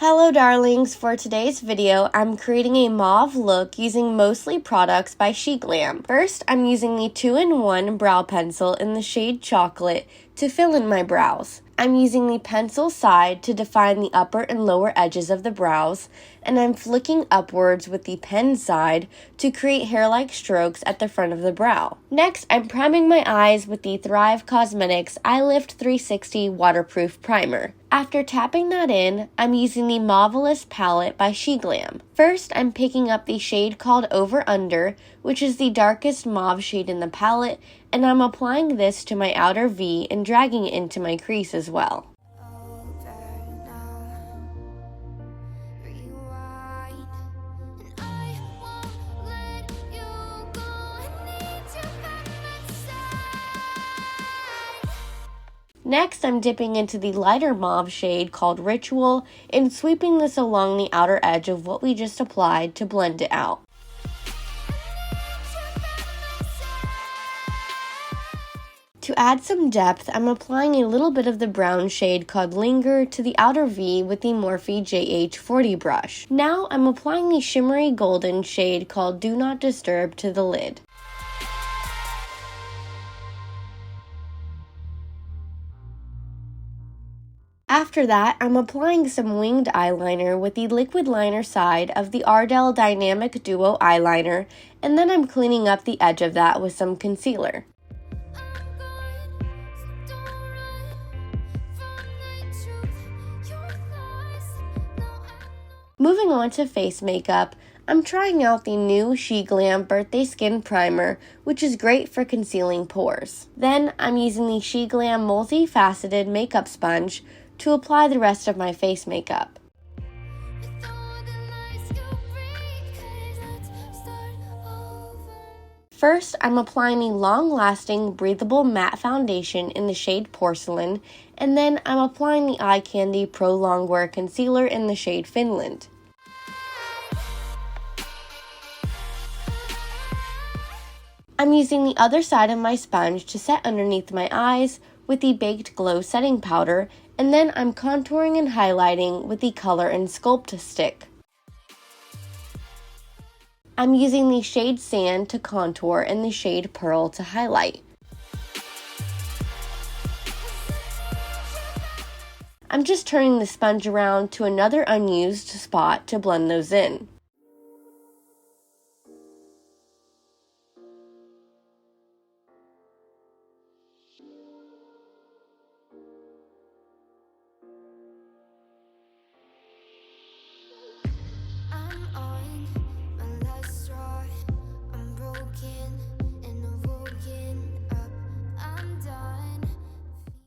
Hello darlings, for today's video, I'm creating a mauve look using mostly products by SheGlam. First, I'm using the 2-in-1 brow pencil in the shade Chocolate to fill in my brows. I'm using the pencil side to define the upper and lower edges of the brows, and I'm flicking upwards with the pen side to create hair-like strokes at the front of the brow. Next, I'm priming my eyes with the Thrive Causemetics eyelift 360 waterproof primer. After tapping that in, I'm using the Mauveolous palette by SheGlam. First, I'm picking up the shade called Over Under, which is the darkest mauve shade in the palette, and I'm applying this to my outer V and dragging it into my crease as well. Next, I'm dipping into the lighter mauve shade called Ritual and sweeping this along the outer edge of what we just applied to blend it out. To add some depth, I'm applying a little bit of the brown shade called Linger to the outer V with the Morphe JH40 brush. Now I'm applying the shimmery golden shade called Do Not Disturb to the lid. After that, I'm applying some winged eyeliner with the liquid liner side of the Ardell Dynamic Duo eyeliner, and then I'm cleaning up the edge of that with some concealer. Moving on to face makeup, I'm trying out the new SheGlam Birthday Skin Primer, which is great for concealing pores. Then I'm using the SheGlam Multifaceted Makeup Sponge to apply the rest of my face makeup. First, I'm applying the long-lasting breathable matte foundation in the shade Porcelain, and then I'm applying the Eye Candy Pro Longwear Concealer in the shade Finland. I'm using the other side of my sponge to set underneath my eyes with the Baked Glow setting powder, and then I'm contouring and highlighting with the Color and Sculpt stick. I'm using the shade Sand to contour and the shade Pearl to highlight. I'm just turning the sponge around to another unused spot to blend those in.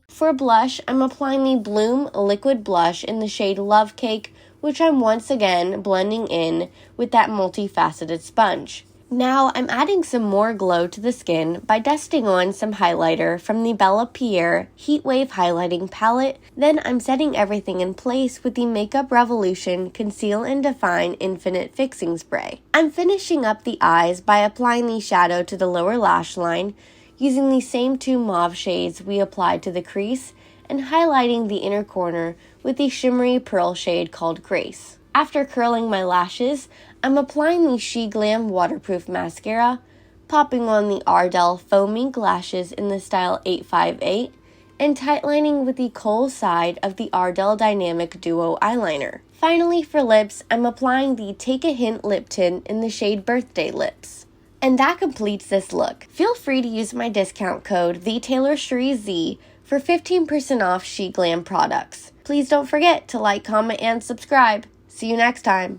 For blush, I'm applying the Bloom Liquid Blush in the shade Love Cake, which I'm once again blending in with that multifaceted sponge. Now I'm adding some more glow to the skin by dusting on some highlighter from the Bellapierre Heatwave Highlighting Palette. Then I'm setting everything in place with the Makeup Revolution Conceal and Define Infinite Fixing Spray. I'm finishing up the eyes by applying the shadow to the lower lash line, using the same two mauve shades we applied to the crease, and highlighting the inner corner with the shimmery pearl shade called Grace. After curling my lashes, I'm applying the SheGlam waterproof mascara, popping on the Ardell faux mink lashes in the style 858, and tightlining with the kohl side of the Ardell Dynamic Duo eyeliner. Finally, for lips, I'm applying the Take a Hint lip tint in the shade Birthday Lips. And that completes this look. Feel free to use my discount code TheTaylorSherieZ for 15% off SheGlam products. Please don't forget to like, comment, and subscribe. See you next time.